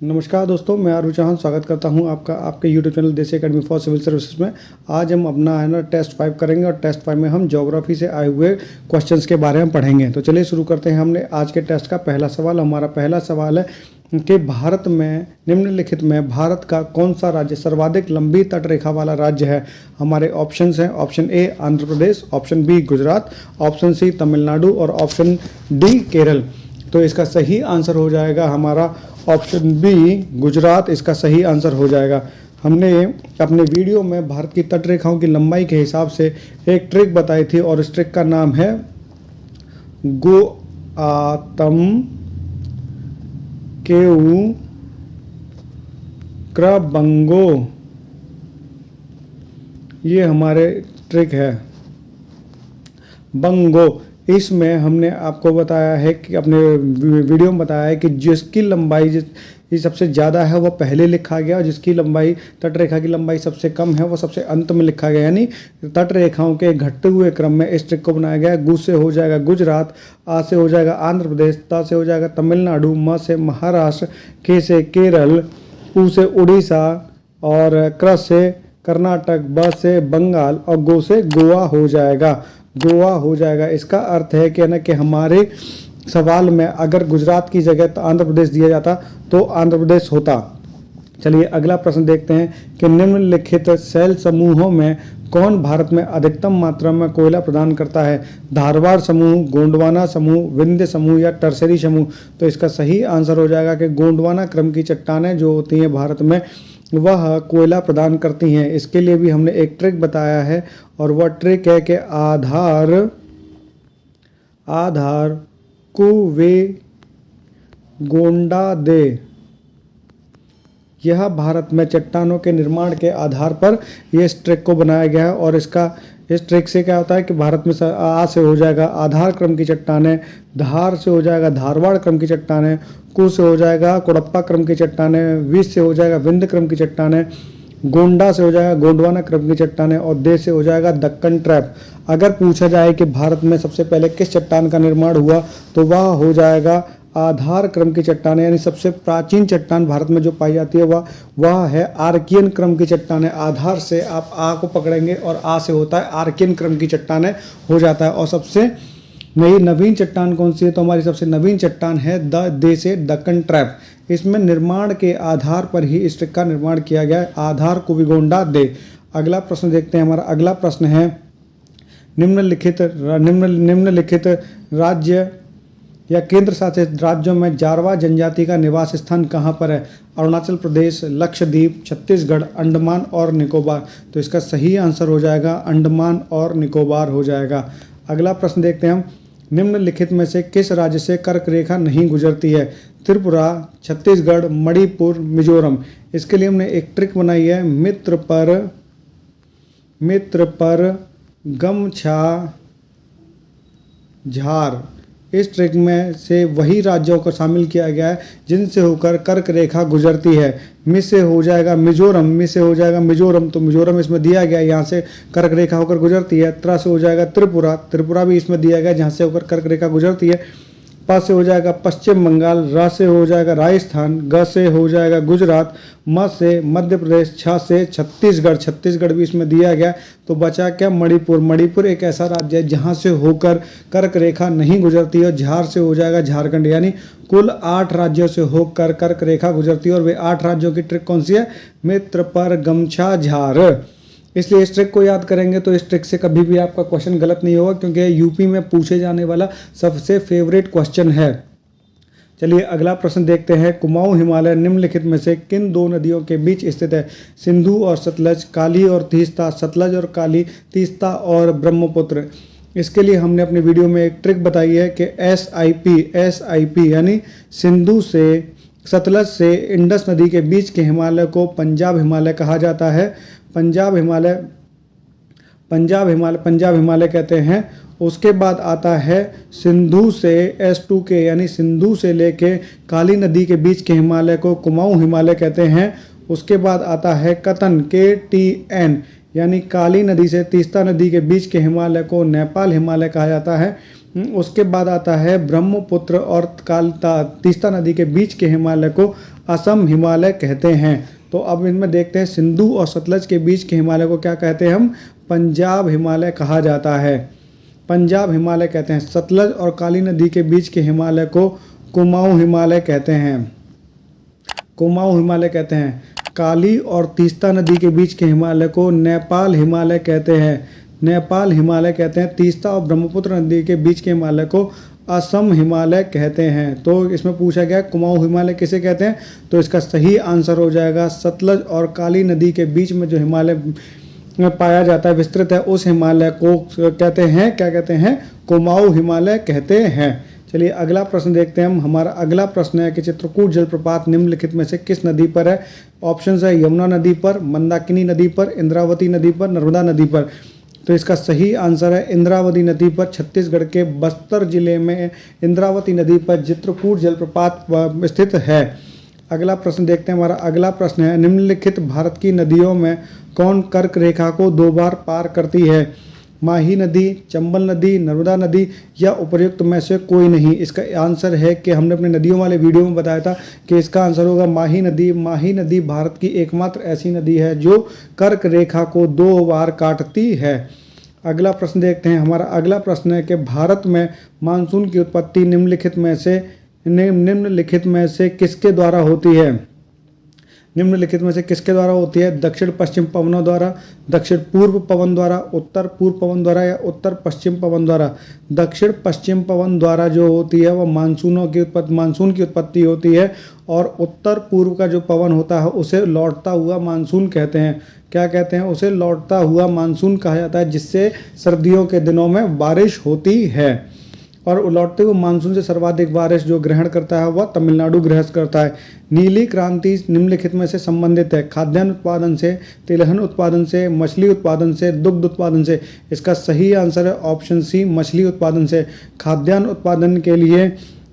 नमस्कार दोस्तों, मैं आरू चौहान स्वागत करता हूं आपका आपके यूट्यूब चैनल देसी एकेडमी फॉर सिविल सर्विसेज में। आज हम अपना टेस्ट 5 करेंगे और टेस्ट 5 में हम ज्योग्राफी से आए हुए क्वेश्चंस के बारे में पढ़ेंगे। तो चलिए शुरू करते हैं। हमने आज के टेस्ट का पहला सवाल, हमारा पहला सवाल है कि भारत में निम्नलिखित में भारत का कौन सा राज्य सर्वाधिक लंबी तटरेखा वाला राज्य है। हमारे ऑप्शंस हैं, option A Andhra Pradesh, option B Gujarat, option C Tamil Nadu और ऑप्शन डी केरल। तो इसका सही आंसर हो जाएगा हमारा ऑप्शन बी गुजरात, इसका सही आंसर हो जाएगा। हमने अपने वीडियो में भारत की तटरेखाओं की लंबाई के हिसाब से एक ट्रिक बताई थी और इस ट्रिक का नाम है गोआतम केउ क्रबंगो। ये हमारे ट्रिक है बंगो। इसमें हमने आपको बताया है कि अपने वीडियो में बताया है कि जिसकी लंबाई ये सबसे ज़्यादा है वो पहले लिखा गया और जिसकी लंबाई तटरेखा की लंबाई सबसे कम है वो सबसे अंत में लिखा गया। यानी तटरेखाओं के घटते हुए क्रम में इस ट्रिक को बनाया गया है। गु से हो जाएगा गुजरात, आ से हो जाएगा आंध्र प्रदेश, ता से हो जाएगा तमिलनाडु, म से महाराष्ट्र, के से केरल, उ से उड़ीसा और क्र से कर्नाटक, ब से बंगाल और गो से गोवा हो जाएगा। गोवा हो जाएगा। इसका अर्थ है कि कि हमारे सवाल में अगर गुजरात की जगह तो आंध्र प्रदेश दिया जाता तो आंध्र प्रदेश होता। चलिए अगला प्रश्न देखते हैं कि निम्नलिखित शैल समूहों में कौन भारत में अधिकतम मात्रा में कोयला प्रदान करता है। धारवाड़ समूह, गोंडवाना समूह, विंध्य समूह या टर्सरी समूह। तो इसका सही आंसर हो जाएगा कि गोंडवाना क्रम की चट्टानें जो होती हैं भारत में वह कोयला प्रदान करती हैं। इसके लिए भी हमने एक ट्रिक बताया है और वह ट्रिक है कि आधार कुवे गोंडा दे। यह भारत में चट्टानों के निर्माण के आधार पर यह इस ट्रिक को बनाया गया है और इस ट्रिक से क्या होता है कि भारत में आ से हो जाएगा आधार क्रम की चट्टानें, धार से हो जाएगा धारवाड़ क्रम की चट्टानें, कु से हो जाएगा कोडप्पा क्रम की चट्टानें, वी से हो जाएगा विंध्य क्रम की चट्टानें, गोंडा से हो जाएगा गोंडवाना क्रम की चट्टानें और दे से हो जाएगा दक्कन ट्रैप। अगर पूछा जाए कि भारत में सबसे पहले किस चट्टान का निर्माण हुआ तो वह हो जाएगा आधार क्रम की चट्टानें। यानी सबसे प्राचीन चट्टान भारत में जो पाई जाती है वह है आर्कियन क्रम की चट्टानें। आधार से आप आ को पकड़ेंगे और आ से होता है आर्कियन क्रम की चट्टानें हो जाता है। और सबसे नवीन चट्टान कौन सी है तो हमारी सबसे नवीन चट्टान है दे से दक्कन ट्रैप। इसमें निर्माण के आधार पर ही इस ट्रिक का निर्माण किया गया है, आधार कुविगोंडा दे। अगला प्रश्न देखते हैं। हमारा अगला प्रश्न है निम्नलिखित राज्य या केंद्र शासित राज्यों में जारवा जनजाति का निवास स्थान कहाँ पर है। अरुणाचल प्रदेश, लक्षद्वीप, छत्तीसगढ़, अंडमान और निकोबार। तो इसका सही आंसर हो जाएगा अंडमान और निकोबार हो जाएगा। अगला प्रश्न देखते हैं हम। निम्नलिखित में से किस राज्य से कर्क रेखा नहीं गुजरती है। त्रिपुरा, छत्तीसगढ़, मणिपुर, मिजोरम। इसके लिए हमने एक ट्रिक बनाई है मित्र पर गमछा झार। इस ट्रिक में से वही राज्यों को शामिल किया गया है जिनसे होकर कर्क रेखा गुजरती है। मि से हो जाएगा मिजोरम, तो मिजोरम इसमें दिया गया है, यहाँ से कर्क रेखा होकर गुजरती है। त्रा से हो जाएगा त्रिपुरा भी इसमें दिया गया है जहाँ से होकर कर्क रेखा गुजरती है। पा से हो जाएगा पश्चिम बंगाल, रा से हो जाएगा राजस्थान, ग से हो जाएगा गुजरात, म से मध्य प्रदेश, छ से छत्तीसगढ़ भी इसमें दिया गया। तो बचा क्या मणिपुर एक ऐसा राज्य है जहां से होकर कर्क रेखा नहीं गुजरती है। झार से हो जाएगा झारखंड। यानी कुल 8 राज्यों से होकर कर्क रेखा गुजरती है और वे 8 राज्यों की ट्रिक कौन सी है, मित्र पर गमछा झार। इसलिए इस ट्रिक को याद करेंगे तो इस ट्रिक से कभी भी आपका क्वेश्चन गलत नहीं होगा क्योंकि यूपी में पूछे जाने वाला सबसे फेवरेट क्वेश्चन है। चलिए अगला प्रश्न देखते हैं। कुमाऊं हिमालय निम्नलिखित में से किन 2 नदियों के बीच स्थित है। सिंधु और सतलज, काली और तीस्ता, सतलज और काली, तीस्ता और ब्रह्मपुत्र। इसके लिए हमने अपनी वीडियो में एक ट्रिक बताई है कि SIP यानी सिंधु से सतलज से इंडस नदी के बीच के हिमालय को पंजाब हिमालय कहा जाता है। पंजाब हिमालय कहते हैं। उसके बाद आता है सिंधु से S2K यानी सिंधु से लेके काली नदी के बीच के हिमालय को कुमाऊं हिमालय कहते हैं। उसके बाद आता है कतन KTN यानी काली नदी से तीस्ता नदी के बीच के हिमालय को नेपाल हिमालय कहा जाता है। उसके बाद आता है ब्रह्मपुत्र और तीस्ता नदी के बीच के हिमालय को असम हिमालय कहते हैं। तो अब इनमें देखते हैं सिंधु और सतलज के बीच के हिमालय को क्या कहते हैं हम, पंजाब हिमालय कहा जाता है, पंजाब हिमालय कहते हैं। सतलज और काली नदी के बीच के हिमालय को कुमाऊं हिमालय कहते हैं, कुमाऊं हिमालय कहते हैं। काली और तीस्ता नदी के बीच के हिमालय को नेपाल हिमालय कहते हैं, नेपाल हिमालय कहते हैं। तीस्ता और ब्रह्मपुत्र नदी के बीच के हिमालय को असम हिमालय कहते हैं। तो इसमें पूछा गया कुमाऊं हिमालय किसे कहते हैं, तो इसका सही आंसर हो जाएगा सतलज और काली नदी के बीच में जो हिमालय में पाया जाता है, विस्तृत है, उस हिमालय को कहते हैं, क्या कहते हैं, कुमाऊं हिमालय कहते हैं। चलिए अगला प्रश्न देखते हैं हम। हमारा अगला प्रश्न है कि चित्रकूट जलप्रपात निम्नलिखित में से किस नदी पर है। ऑप्शन है यमुना नदी पर, मंदाकिनी नदी पर, इंद्रावती नदी पर, नर्मदा नदी पर। तो इसका सही आंसर है इंद्रावती नदी पर। छत्तीसगढ़ के बस्तर जिले में इंद्रावती नदी पर चित्रकूट जलप्रपात स्थित है। अगला प्रश्न देखते हैं। हमारा अगला प्रश्न है निम्नलिखित भारत की नदियों में कौन कर्क रेखा को 2 बार पार करती है। माही नदी, चंबल नदी, नर्मदा नदी या उपर्युक्त में से कोई नहीं। इसका आंसर है कि हमने अपने नदियों वाले वीडियो में बताया था कि इसका आंसर होगा माही नदी। माही नदी भारत की एकमात्र ऐसी नदी है जो कर्क रेखा को 2 बार काटती है। अगला प्रश्न देखते हैं। हमारा अगला प्रश्न है कि भारत में मानसून की उत्पत्ति निम्नलिखित में से किसके द्वारा होती है। निम्नलिखित में से किसके द्वारा होती है। दक्षिण पश्चिम पवनों द्वारा, दक्षिण पूर्व पवन द्वारा, उत्तर पूर्व पवन द्वारा या उत्तर पश्चिम पवन द्वारा। दक्षिण पश्चिम पवन द्वारा जो होती है वह मानसून की उत्पत्ति होती है, और उत्तर पूर्व का जो पवन होता है उसे लौटता हुआ मानसून कहते हैं। क्या कहते हैं, उसे लौटता हुआ मानसून कहा जाता है, जिससे सर्दियों के दिनों में बारिश होती है। और लौटते हुए मानसून से सर्वाधिक बारिश जो ग्रहण करता है वह तमिलनाडु ग्रहण करता है। नीली क्रांति निम्नलिखित में से संबंधित है। खाद्यान्न उत्पादन से, तिलहन उत्पादन से, मछली उत्पादन से, दुग्ध उत्पादन से। इसका सही आंसर है ऑप्शन सी, मछली उत्पादन से। खाद्यान्न उत्पादन के लिए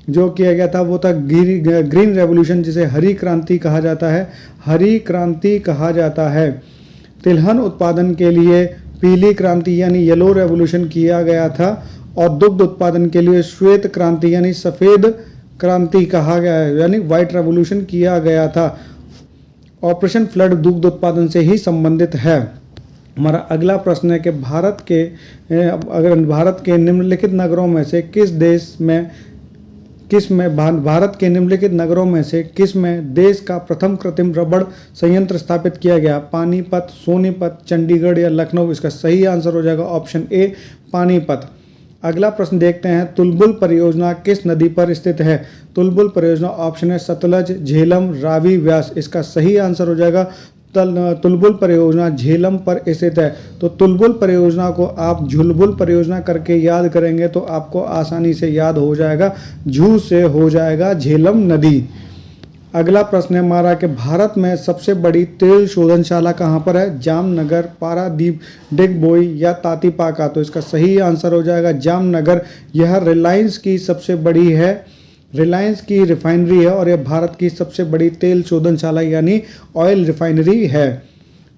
जो किया गया था वो था ग्रीन रेवोल्यूशन, जिसे हरी क्रांति कहा जाता है, हरी क्रांति कहा जाता है। तिलहन उत्पादन के लिए पीली क्रांति यानी येलो रेवोल्यूशन किया गया था, और दुग्ध उत्पादन के लिए श्वेत क्रांति यानी सफ़ेद क्रांति कहा गया है, यानी व्हाइट रेवोल्यूशन किया गया था। ऑपरेशन फ्लड दुग्ध उत्पादन से ही संबंधित है। हमारा अगला प्रश्न है कि भारत के निम्नलिखित नगरों में से किस में देश का प्रथम कृत्रिम रबड़ संयंत्र स्थापित किया गया। पानीपत, सोनीपत, चंडीगढ़ या लखनऊ। इसका सही आंसर हो जाएगा ऑप्शन ए, पानीपत। अगला प्रश्न देखते हैं। तुलबुल परियोजना किस नदी पर स्थित है। तुलबुल परियोजना ऑप्शन है सतलज, झेलम, रावी, व्यास। इसका सही आंसर हो जाएगा तुलबुल परियोजना झेलम पर स्थित है। तो तुलबुल परियोजना को आप झुलबुल परियोजना करके याद करेंगे तो आपको आसानी से याद हो जाएगा, झू से हो जाएगा झेलम नदी। अगला प्रश्न है हमारा कि भारत में सबसे बड़ी तेल शोधनशाला कहाँ पर है। जामनगर, पारादीप, डिगबोई या तातीपाका। तो इसका सही आंसर हो जाएगा जामनगर। यह रिलायंस की सबसे बड़ी है, रिलायंस की रिफाइनरी है, और यह भारत की सबसे बड़ी तेल शोधनशाला यानी ऑयल रिफाइनरी है।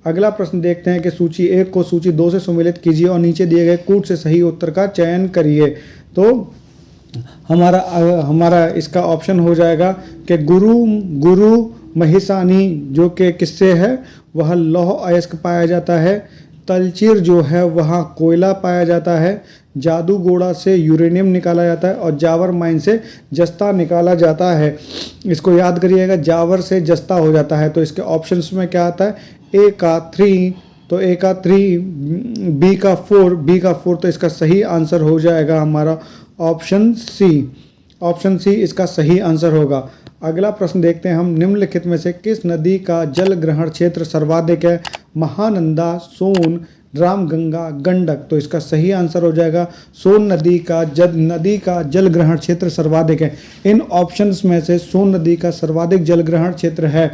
अगला प्रश्न देखते हैं कि सूची 1 को सूची 2 से सम्मिलित कीजिए और नीचे दिए गए कूट से सही उत्तर का चयन करिए। तो हमारा इसका ऑप्शन हो जाएगा कि गुरु महिसानी जो कि किससे है, वह लौह अयस्क पाया जाता है। तलचीर जो है वहाँ कोयला पाया जाता है। जादूगोड़ा से यूरेनियम निकाला जाता है, और जावर माइन से जस्ता निकाला जाता है। इसको याद करिएगा, जावर से जस्ता हो जाता है। तो इसके ऑप्शंस में क्या आता है, ए का 3, तो ए का 3, बी का 4, तो इसका सही आंसर हो जाएगा हमारा ऑप्शन सी। ऑप्शन सी इसका सही आंसर होगा। अगला प्रश्न देखते हैं हम। निम्नलिखित में से किस नदी का जल ग्रहण क्षेत्र सर्वाधिक है। महानंदा, सोन, रामगंगा, गंडक। तो इसका सही आंसर हो जाएगा सोन नदी का जल ग्रहण क्षेत्र सर्वाधिक है। इन ऑप्शंस में से सोन नदी का सर्वाधिक जल ग्रहण क्षेत्र है।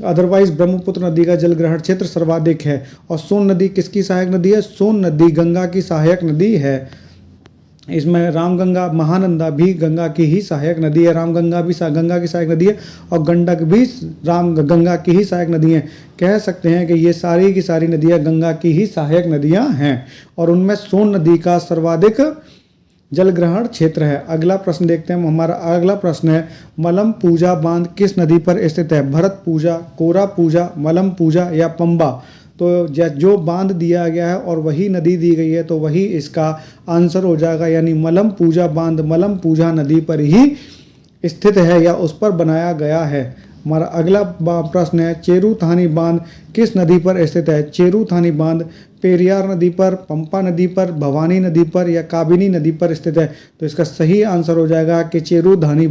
अदरवाइज ब्रह्मपुत्र नदी का जल ग्रहण क्षेत्र सर्वाधिक है। और सोन नदी किसकी सहायक नदी है, सोन नदी गंगा की सहायक नदी है। इसमें रामगंगा, महानंदा भी गंगा की ही सहायक नदी है। रामगंगा भी गंगा की सहायक नदी है, और गंडक भी गंगा की ही सहायक नदी है। कह सकते हैं कि ये सारी की सारी नदियाँ गंगा की ही सहायक नदियाँ हैं, और उनमें सोन नदी का सर्वाधिक जलग्रहण क्षेत्र है। अगला प्रश्न देखते हैं, हमारा अगला प्रश्न है मलम पूजा बांध किस नदी पर स्थित है? भरत पूजा, कोरा पूजा, मलम पूजा या पंबा? तो जो बांध दिया गया है और वही नदी दी गई है तो वही इसका आंसर हो जाएगा, यानी मलम पूजा बांध मलम पूजा नदी पर ही स्थित है या उस पर बनाया गया है। हमारा अगला प्रश्न है चेरुथानी बांध किस नदी पर स्थित है? चेरुथानी बांध पेरियार नदी पर, पंपा नदी पर, भवानी नदी पर या काबिनी नदी पर स्थित है? तो इसका सही आंसर हो जाएगा कि चेरुथानी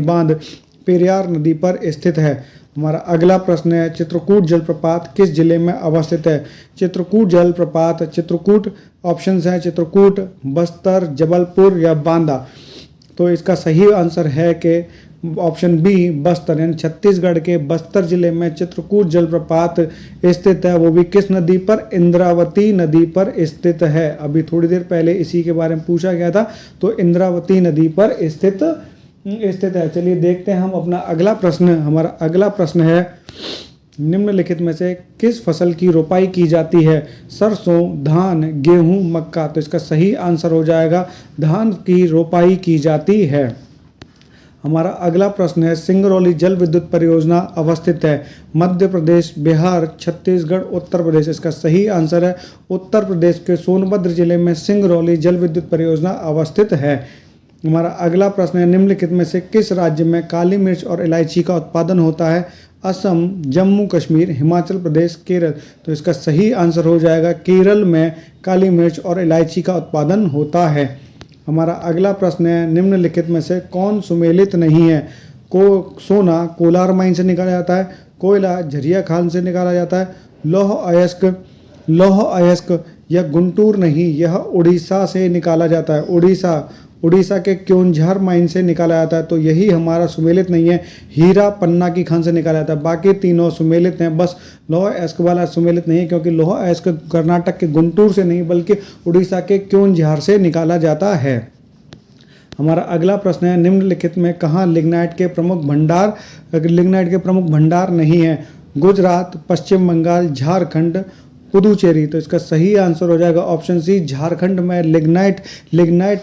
बांध पेरियार नदी पर स्थित है। हमारा अगला प्रश्न है चित्रकूट जलप्रपात किस जिले में अवस्थित है? चित्रकूट जलप्रपात, चित्रकूट ऑप्शंस हैं चित्रकूट, बस्तर, जबलपुर या बांदा। तो इसका सही आंसर है कि ऑप्शन बी बस्तर, यानी छत्तीसगढ़ के बस्तर जिले में चित्रकूट जलप्रपात स्थित है। वो भी किस नदी पर? इंद्रावती नदी पर स्थित है। अभी थोड़ी देर पहले इसी के बारे में पूछा गया था, तो इंद्रावती नदी पर स्थित है। चलिए देखते हैं हम अपना अगला प्रश्न। हमारा अगला प्रश्न है निम्नलिखित में से किस फसल की रोपाई की जाती है? सरसों, धान, गेहूं, मक्का। तो इसका सही आंसर हो जाएगा धान की रोपाई की जाती है। हमारा अगला प्रश्न है सिंगरौली जल विद्युत परियोजना अवस्थित है? मध्य प्रदेश, बिहार, छत्तीसगढ़, उत्तर प्रदेश। इसका सही आंसर है उत्तर प्रदेश के सोनभद्र जिले में सिंगरौली जल विद्युत परियोजना अवस्थित है। हमारा अगला प्रश्न है निम्नलिखित में से किस राज्य में काली मिर्च और इलायची का उत्पादन होता है? असम, जम्मू कश्मीर, हिमाचल प्रदेश, केरल। तो इसका सही आंसर हो जाएगा केरल में काली मिर्च और इलायची का उत्पादन होता है। हमारा अगला प्रश्न है निम्नलिखित में से कौन सुमेलित नहीं है? सोना कोलार माइन से निकाला जाता है, कोयला झरिया खान से निकाला जाता है, लौह अयस्क या गुंटूर नहीं, यह उड़ीसा से निकाला जाता है। उड़ीसा के क्योंझार माइन से निकाला जाता है, तो यही हमारा सुमेलित नहीं है। हीरा पन्ना की खान से निकाला जाता है। बाकी तीनों सुमेलित हैं, बस लौह अयस्क वाला सुमेलित नहीं है, क्योंकि लौह अयस्क कर्नाटक के गुंटूर से नहीं बल्कि उड़ीसा के क्योंझार से निकाला जाता है। हमारा अगला प्रश्न है निम्नलिखित में कहाँ लिग्नाइट के प्रमुख भंडार नहीं है? गुजरात, पश्चिम बंगाल, झारखंड, पुदुचेरी। तो इसका सही आंसर हो जाएगा ऑप्शन सी झारखंड में लिग्नाइट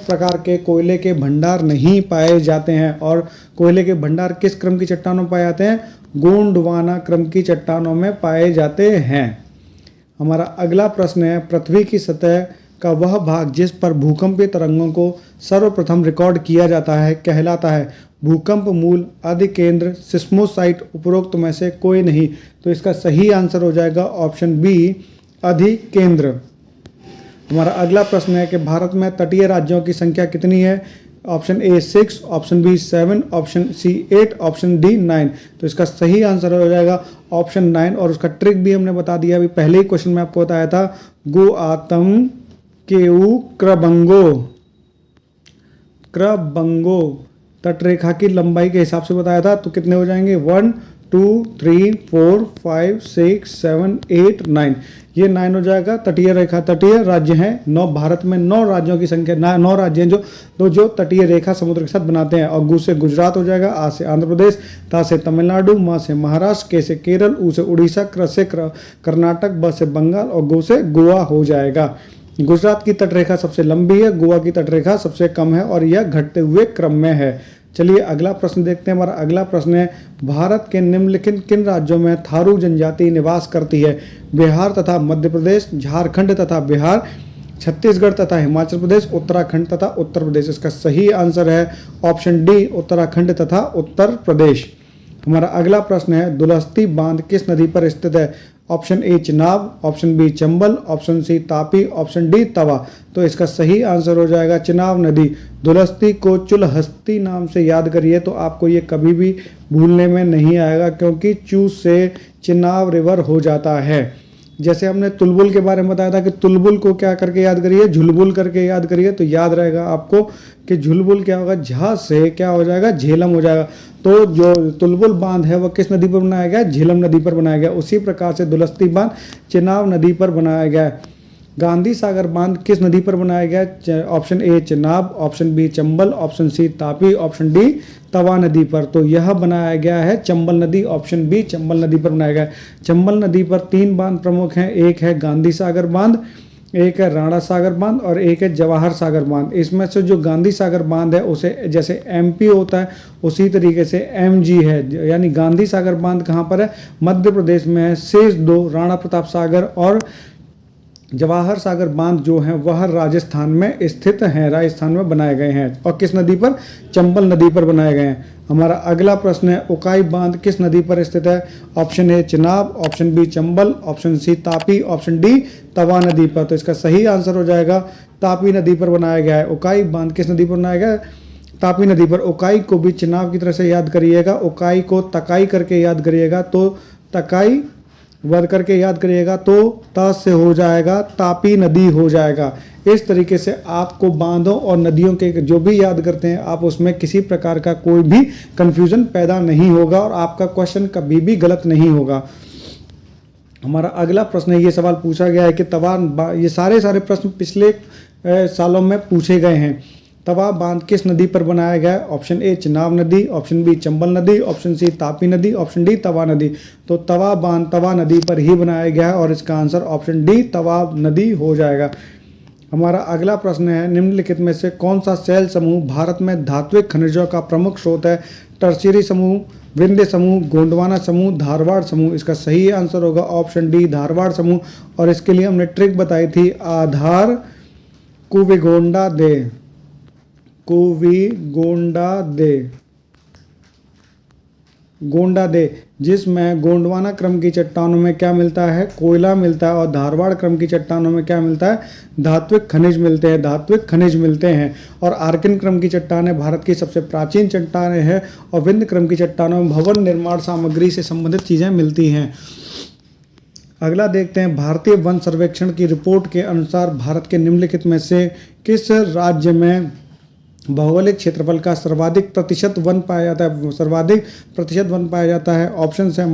प्रकार के कोयले के भंडार नहीं पाए जाते हैं। और कोयले के भंडार किस क्रम की चट्टानों में पाए जाते हैं? गोंडवाना क्रम की चट्टानों में पाए जाते हैं। हमारा अगला प्रश्न है पृथ्वी की सतह का वह भाग जिस पर भूकंपीय तरंगों को सर्वप्रथम रिकॉर्ड किया जाता है कहलाता है? भूकंप मूल, अधिकेंद्र, सिस्मोसाइट, उपरोक्त में से कोई नहीं। तो इसका सही आंसर हो जाएगा ऑप्शन बी अधिकेंद्र। हमारा अगला प्रश्न है कि भारत में तटीय राज्यों की संख्या कितनी है? Option A 6, option B 7, option C 8, option D 9। तो इसका सही आंसर हो जाएगा ऑप्शन 9। और उसका ट्रिक भी हमने बता दिया अभी पहले ही क्वेश्चन में आपको बताया था। गो आतम केऊ क्रबंगो तटरेखा की लंबाई के हिसाब से बताया था, तो कितने हो जाएंगे? 1 2 3 4 5 6 7 8 9। ये 9 हो जाएगा। तटीय राज्य हैं 9। भारत में 9 राज्यों की संख्या 9 राज्य हैं जो तटीय रेखा समुद्र के साथ बनाते हैं। और गु से गुजरात हो जाएगा, आ से आंध्र प्रदेश, ता से तमिलनाडु, मा से महाराष्ट्र, के से केरल, उ से उड़ीसा, क्र से कर्नाटक, ब से बंगाल और गो से गोवा हो जाएगा। गुजरात की तटरेखा सबसे लंबी है, गोवा की तटरेखा सबसे कम है और यह घटते हुए क्रम में है। चलिए अगला प्रश्न देखते हैं। हमारा अगला प्रश्न है भारत के निम्नलिखित किन राज्यों में थारू जनजाति निवास करती है? बिहार तथा मध्य प्रदेश, झारखंड तथा बिहार, छत्तीसगढ़ तथा हिमाचल प्रदेश, उत्तराखंड तथा उत्तर प्रदेश। इसका सही आंसर है ऑप्शन डी उत्तराखंड तथा उत्तर प्रदेश। हमारा अगला प्रश्न है दुलस्ती बांध किस नदी पर स्थित है? Option A Chenab, option B Chambal, option C Tapi, option D Tawa. तो इसका सही आंसर हो जाएगा चिनाब नदी। दुलस्ती को चुलहस्ती नाम से याद करिए तो आपको ये कभी भी भूलने में नहीं आएगा, क्योंकि चू से चिनाब रिवर हो जाता है। जैसे हमने तुलबुल के बारे में बताया था कि तुलबुल को क्या करके याद करिए? झुलबुल करके याद करिए, तो याद रहेगा आपको कि झुलबुल क्या होगा? झा से क्या हो जाएगा? झेलम हो जाएगा। तो जो तुलबुल बांध है वह किस नदी पर बनाया गया? झेलम नदी पर बनाया गया। उसी प्रकार से दुलस्ती बांध चिनाब नदी पर बनाया गया है। गांधी सागर बांध किस नदी पर बनाया गया? Option A Chenab, option B Chambal, option C Tapi, option D Tawa नदी पर। तो यह बनाया गया है चंबल नदी, ऑप्शन बी चंबल नदी पर बनाया गया है। चंबल नदी पर 3 बांध प्रमुख हैं। एक है गांधी सागर बांध, एक है राणा सागर बांध और एक है जवाहर सागर बांध। इसमें से जो गांधी सागर बांध है उसे जैसे एमपी होता है उसी तरीके से एमजी है, यानी गांधी सागर बांध कहाँ पर है, मध्य प्रदेश में है। शेष दो राणा प्रताप सागर और जवाहर सागर बांध जो हैं वह राजस्थान में स्थित हैं, राजस्थान में बनाए गए हैं। और किस नदी पर, चंबल नदी पर बनाए गए हैं। हमारा अगला प्रश्न है उकाई बांध किस नदी पर स्थित है। Option A Chenab, option B Chambal, option C Tapi, option D Tawa नदी पर। तो इसका सही आंसर हो जाएगा तापी नदी पर बनाया गया है। उकाई बांध किस नदी पर बनाया गया है, तापी नदी पर। उकाई को भी चनाब की तरह से याद करिएगा, उकाई को तकाई करके याद करिएगा, तो तकाई वर्ग करके याद करिएगा तो ता से हो जाएगा तापी नदी हो जाएगा। इस तरीके से आपको बांधों और नदियों के जो भी याद करते हैं आप उसमें किसी प्रकार का कोई भी कंफ्यूजन पैदा नहीं होगा और आपका क्वेश्चन कभी भी गलत नहीं होगा। हमारा अगला प्रश्न है, ये सवाल पूछा गया है कि तवा, ये सारे प्रश्न पिछले सालों में पूछे गए हैं। तवा बांध किस नदी पर बनाया गया है। ऑप्शन ए चिनाब नदी, ऑप्शन बी चंबल नदी, ऑप्शन सी तापी नदी, ऑप्शन डी तवा नदी। तो तवा बांध तवा नदी पर ही बनाया गया है और इसका आंसर ऑप्शन डी तवा नदी हो जाएगा। हमारा अगला प्रश्न है, निम्नलिखित में से कौन सा शैल समूह भारत में धात्विक खनिजों का प्रमुख स्रोत है। टर्शियरी समूह, विंध्य समूह, गोंडवाना समूह, धारवाड़ समूह। इसका सही आंसर होगा ऑप्शन डी धारवाड़ समूह। और इसके लिए हमने ट्रिक बताई थी, आधार कुविगोंडा दे, कुविगोंडा दे, गोंडा दे, जिसमें गोंडवाना क्रम की चट्टानों में क्या मिलता है, कोयला मिलता है। और धारवाड़ क्रम की चट्टानों में क्या मिलता है, धात्विक खनिज मिलते हैं, धात्विक खनिज मिलते हैं। और आर्किन क्रम की चट्टानें भारत की सबसे प्राचीन चट्टानें हैं और विंध्य क्रम की चट्टानों में भवन निर्माण सामग्री से संबंधित चीज़ें मिलती हैं। अगला देखते हैं, भारतीय वन सर्वेक्षण की रिपोर्ट के अनुसार भारत के निम्नलिखित में से किस राज्य में भौगोलिक क्षेत्रफल का सर्वाधिक प्रतिशत वन पाया जाता है, सर्वाधिक प्रतिशत वन पाया जाता है। ऑप्शन है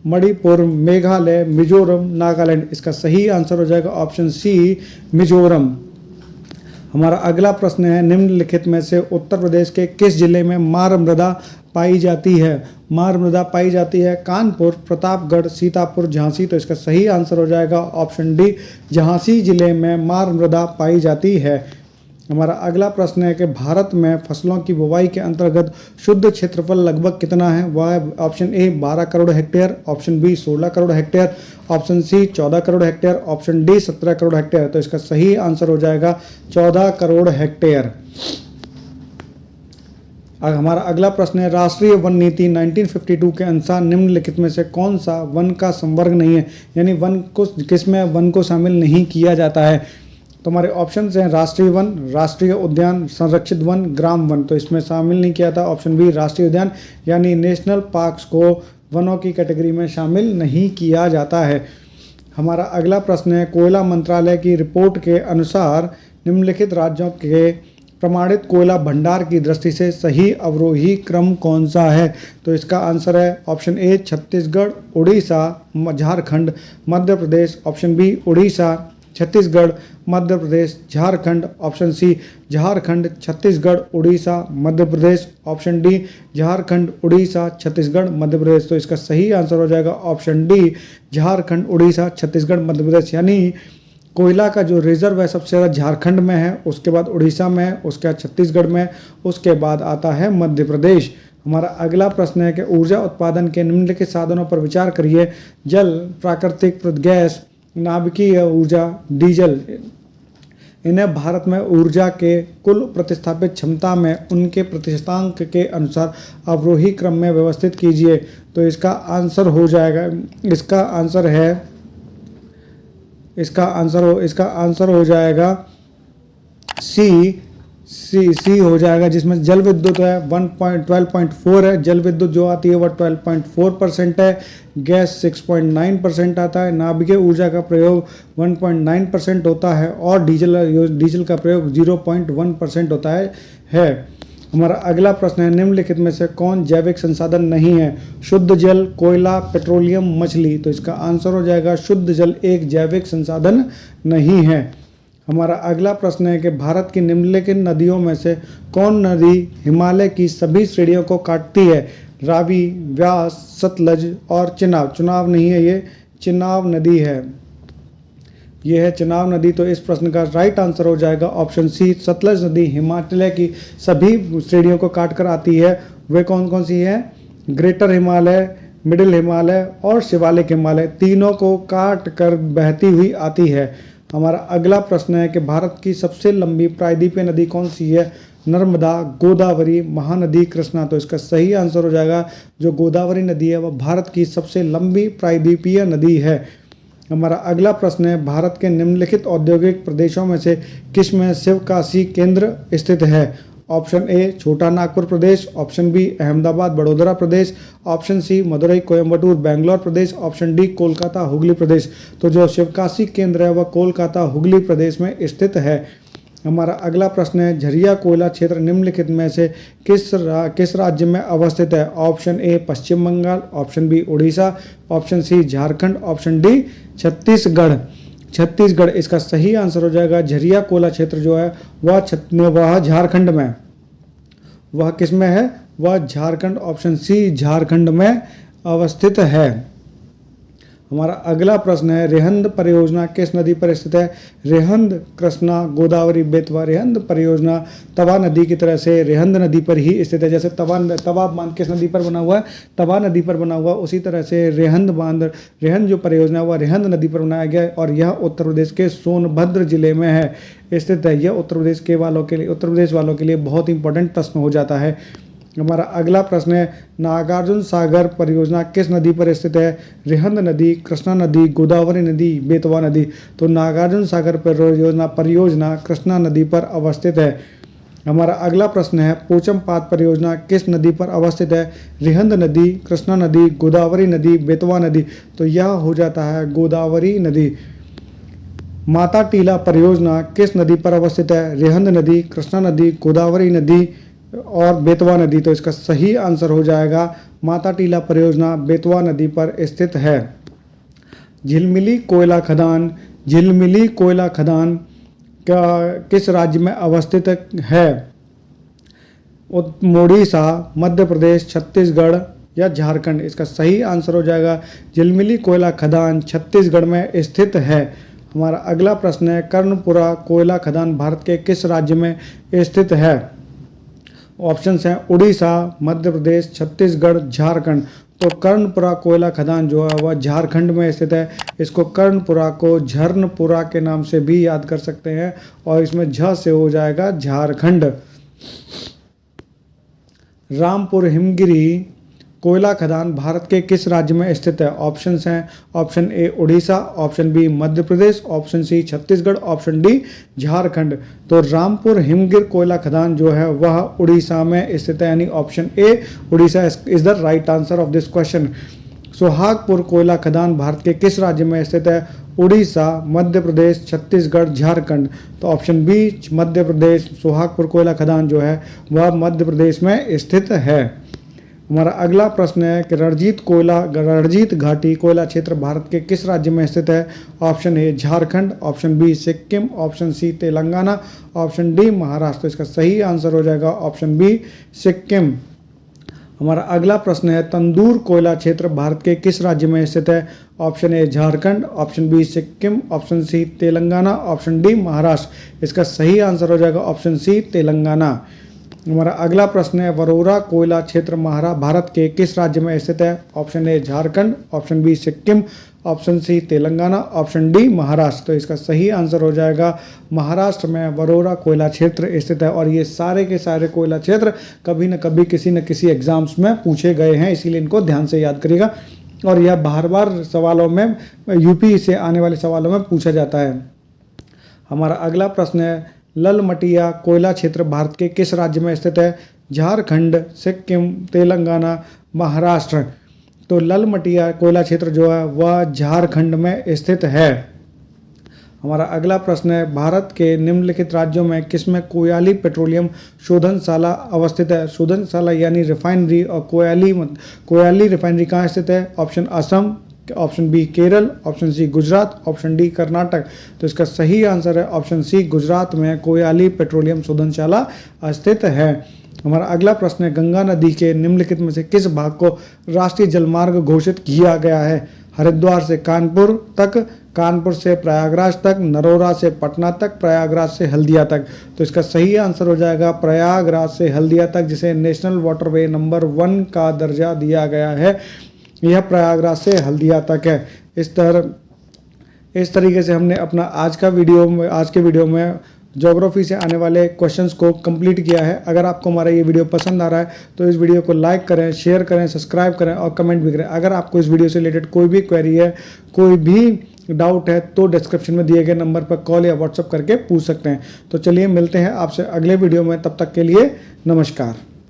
मणिपुर, मेघालय, मिजोरम, नागालैंड। इसका सही आंसर हो जाएगा ऑप्शन सी मिजोरम। हमारा अगला प्रश्न है, निम्नलिखित में से उत्तर प्रदेश के किस जिले में मार मृदा पाई जाती है। मार मृदा पाई जाती है कानपुर, प्रतापगढ़, सीतापुर, झांसी। तो इसका सही आंसर हो जाएगा ऑप्शन डी झांसी जिले में मार मृदा पाई जाती है। हमारा अगला प्रश्न है कि भारत में फसलों की बुवाई के अंतर्गत शुद्ध क्षेत्रफल लगभग कितना है। वह है option A 12 crore hectare, option B 16 crore hectare, option C 14 crore hectare, option D 17 crore hectare. तो इसका सही आंसर हो जाएगा 14 करोड़ हेक्टेयर। हमारा अगला प्रश्न है, राष्ट्रीय वन नीति 1952 के अनुसार निम्नलिखित में से कौन सा वन का संवर्ग नहीं है, यानी वन को किसमें वन को शामिल नहीं किया जाता है। तो हमारे ऑप्शन हैं राष्ट्रीय वन, राष्ट्रीय उद्यान, संरक्षित वन, ग्राम वन। तो इसमें शामिल नहीं किया था ऑप्शन बी राष्ट्रीय उद्यान, यानी नेशनल पार्क्स को वनों की कैटेगरी में शामिल नहीं किया जाता है। हमारा अगला प्रश्न है, कोयला मंत्रालय की रिपोर्ट के अनुसार निम्नलिखित राज्यों के प्रमाणित कोयला भंडार की दृष्टि से सही अवरोही क्रम कौन सा है। तो इसका आंसर है option A Chhattisgarh, Orissa, Jharkhand, Madhya Pradesh. Option B Orissa, Chhattisgarh, Madhya Pradesh, Jharkhand. Option C Jharkhand, Chhattisgarh, Orissa, Madhya Pradesh. Option D Jharkhand, Orissa, Chhattisgarh, Madhya Pradesh. तो इसका सही आंसर हो जाएगा ऑप्शन डी झारखंड, उड़ीसा, छत्तीसगढ़, मध्य प्रदेश। यानी कोयला का जो रिजर्व है सबसे ज़्यादा झारखंड में है, उसके बाद उड़ीसा में है, उसके बाद छत्तीसगढ़ में, उसके बाद आता है मध्य प्रदेश। हमारा अगला प्रश्न है कि ऊर्जा उत्पादन के निम्नलिखित साधनों पर विचार करिए। जल, प्राकृतिक गैस, नाभिकीय ऊर्जा, डीजल। इन्हें भारत में ऊर्जा के कुल प्रतिस्थापित क्षमता में उनके प्रतिशतांक के अनुसार अवरोही क्रम में व्यवस्थित कीजिए। तो इसका आंसर हो जाएगा, इसका आंसर हो जाएगा सी हो जाएगा, जिसमें जल विद्युत है 12.4 है, जल विद्युत जो आती है वह 12.4% है, गैस 6.9% आता है, नाभिकीय ऊर्जा का प्रयोग 1.9% होता है और डीजल का प्रयोग 0.1% होता है। हमारा अगला प्रश्न है, निम्नलिखित में से कौन जैविक संसाधन नहीं है। शुद्ध जल, कोयला, पेट्रोलियम, मछली। तो इसका आंसर हो जाएगा शुद्ध जल एक जैविक संसाधन नहीं है। हमारा अगला प्रश्न है कि भारत की निम्नलिखित नदियों में से कौन नदी हिमालय की सभी श्रेणियों को काटती है। रावी, व्यास, सतलज और चिनाब। चुनाव नहीं है, ये चिनाब नदी है। ये है चिनाब नदी। तो इस प्रश्न का राइट आंसर हो जाएगा ऑप्शन सी, सतलज नदी हिमालय की सभी श्रेणियों को काट कर आती है। वे कौन कौन सी है? ग्रेटर हिमालय, मिडिल हिमालय और शिवालिक हिमालय, तीनों को काट कर बहती हुई आती है। हमारा अगला प्रश्न है कि भारत की सबसे लंबी प्रायद्वीपीय नदी कौन सी है? नर्मदा, गोदावरी, महानदी, कृष्णा। तो इसका सही आंसर हो जाएगा जो गोदावरी नदी है वह भारत की सबसे लंबी प्रायद्वीपीय नदी है। हमारा अगला प्रश्न है भारत के निम्नलिखित औद्योगिक प्रदेशों में से किस में शिवकाशी केंद्र स्थित है? ऑप्शन ए छोटा नागपुर प्रदेश, ऑप्शन बी अहमदाबाद बड़ोदरा प्रदेश, ऑप्शन सी मदुरई कोयम्बटूर बेंगलोर प्रदेश, ऑप्शन डी कोलकाता हुगली प्रदेश। तो जो शिवकाशी केंद्र है वह कोलकाता हुगली प्रदेश में स्थित है। हमारा अगला प्रश्न है झरिया कोयला क्षेत्र निम्नलिखित में से किस राज्य में अवस्थित है? Option A Paschim Bengal, option B Orissa, option C Jharkhand, option D Chhattisgarh. Chhattisgarh इसका सही आंसर हो जाएगा। झरिया कोयला क्षेत्र जो है वह झारखंड में, वह किस में है? वह झारखंड, ऑप्शन सी झारखंड में अवस्थित है। हमारा अगला प्रश्न है रेहंद परियोजना किस नदी पर स्थित है? रेहंद, कृष्णा, गोदावरी, बेतवा। रेहंद परियोजना तवा नदी की तरह से रेहंद नदी पर ही स्थित है। जैसे तवा बांध किस नदी पर बना हुआ है? तवा नदी पर बना हुआ। उसी तरह से रेहंद जो परियोजना है वह रेहंद नदी पर बनाया गया है और यह उत्तर प्रदेश के सोनभद्र जिले में है स्थित है। यह उत्तर प्रदेश वालों के लिए बहुत इंपॉर्टेंट प्रश्न हो जाता है। हमारा अगला प्रश्न है नागार्जुन सागर परियोजना किस नदी पर स्थित है? रेहंद नदी, कृष्णा नदी, गोदावरी नदी, बेतवा नदी। तो नागार्जुन सागर परियोजना कृष्णा नदी पर अवस्थित है। हमारा अगला प्रश्न है पोचमपात परियोजना किस नदी पर अवस्थित है? रेहंद नदी, कृष्णा नदी, गोदावरी नदी, बेतवा नदी। तो यह हो जाता है गोदावरी नदी। माता टीला परियोजना किस नदी पर अवस्थित है? रेहंद नदी, कृष्णा नदी, गोदावरी नदी और बेतवा नदी। तो इसका सही आंसर हो जाएगा माता टीला परियोजना बेतवा नदी पर स्थित है। झिलमिली कोयला खदान का किस राज्य में अवस्थित है? ओडिशा, मध्य प्रदेश, छत्तीसगढ़ या झारखंड। इसका सही आंसर हो जाएगा झिलमिली कोयला खदान छत्तीसगढ़ में स्थित है। हमारा अगला प्रश्न है कर्णपुरा कोयला खदान भारत के किस राज्य में स्थित है? ऑप्शंस हैं उड़ीसा, मध्य प्रदेश, छत्तीसगढ़, झारखंड। तो कर्णपुरा कोयला खदान जो है वह झारखंड में स्थित है। इसको कर्णपुरा को झरनपुरा के नाम से भी याद कर सकते हैं और इसमें झ से हो जाएगा झारखंड। रामपुर हिमगिरी कोयला खदान भारत के किस राज्य में स्थित है? ऑप्शंस हैं option A Orissa, option B Madhya Pradesh, option C Chhattisgarh, option D Jharkhand. तो रामपुर हिमगिर कोयला खदान जो है वह उड़ीसा में स्थित है, यानी option A Orissa is the right answer of this question. Sohagpur कोयला खदान भारत के किस राज्य में स्थित है? उड़ीसा, मध्य प्रदेश, छत्तीसगढ़, झारखंड। तो ऑप्शन बी मध्य प्रदेश, सोहागपुर कोयला खदान जो है वह मध्य प्रदेश में स्थित है। हमारा अगला प्रश्न है कि रणजीत घाटी कोयला क्षेत्र भारत के किस राज्य में स्थित है? Option A Jharkhand, option B Sikkim, option C Telangana, option D Maharashtra. तो इसका सही आंसर हो जाएगा ऑप्शन बी सिक्किम। हमारा अगला प्रश्न है तंदूर कोयला क्षेत्र भारत के किस राज्य में स्थित है? Option A Jharkhand, option B Sikkim, option C Telangana, option D Maharashtra. इसका सही आंसर हो जाएगा ऑप्शन सी तेलंगाना। हमारा अगला प्रश्न है वरोरा कोयला क्षेत्र भारत के किस राज्य में स्थित है? Option A Jharkhand, option B Sikkim, option C Telangana, option D Maharashtra. तो इसका सही आंसर हो जाएगा महाराष्ट्र में वरोरा कोयला क्षेत्र स्थित है। और ये सारे के सारे कोयला क्षेत्र कभी न कभी किसी न किसी एग्जाम्स में पूछे गए हैं, इसीलिए इनको ध्यान से याद करिएगा। और यह बार सवालों में यूपी से आने वाले सवालों में पूछा जाता है। हमारा अगला प्रश्न है ललमटिया कोयला क्षेत्र भारत के किस राज्य में स्थित है? झारखंड, सिक्किम, तेलंगाना, महाराष्ट्र। तो ललमटिया कोयला क्षेत्र जो है वह झारखंड में स्थित है। हमारा अगला प्रश्न है भारत के निम्नलिखित राज्यों में किसमें कोयली पेट्रोलियम शोधनशाला अवस्थित है? शोधनशाला यानी रिफाइनरी, और कोयली रिफाइनरी कहाँ स्थित है? Option Assam, option B Kerala, option C Gujarat, option D Karnataka. तो इसका सही आंसर है ऑप्शन सी गुजरात में कोयली पेट्रोलियम शोधनशाला स्थित है। हमारा अगला प्रश्न है गंगा नदी के निम्नलिखित में से किस भाग को राष्ट्रीय जलमार्ग घोषित किया गया है? हरिद्वार से कानपुर तक, कानपुर से प्रयागराज तक, नरोरा से पटना तक, प्रयागराज से हल्दिया तक। तो इसका सही आंसर हो जाएगा प्रयागराज से हल्दिया तक, जिसे नेशनल वाटरवे नंबर 1 का दर्जा दिया गया है। यह प्रयागराज से हल्दिया तक है। इस तरीके से हमने अपना आज के वीडियो में ज्योग्राफी से आने वाले क्वेश्चंस को कंप्लीट किया है। अगर आपको हमारा ये वीडियो पसंद आ रहा है तो इस वीडियो को लाइक करें, शेयर करें, सब्सक्राइब करें और कमेंट भी करें। अगर आपको इस वीडियो से रिलेटेड कोई भी क्वेरी है, कोई भी डाउट है, तो डिस्क्रिप्शन में दिए गए नंबर पर कॉल या व्हाट्सएप करके पूछ सकते हैं। तो चलिए मिलते हैं आपसे अगले वीडियो में, तब तक के लिए नमस्कार।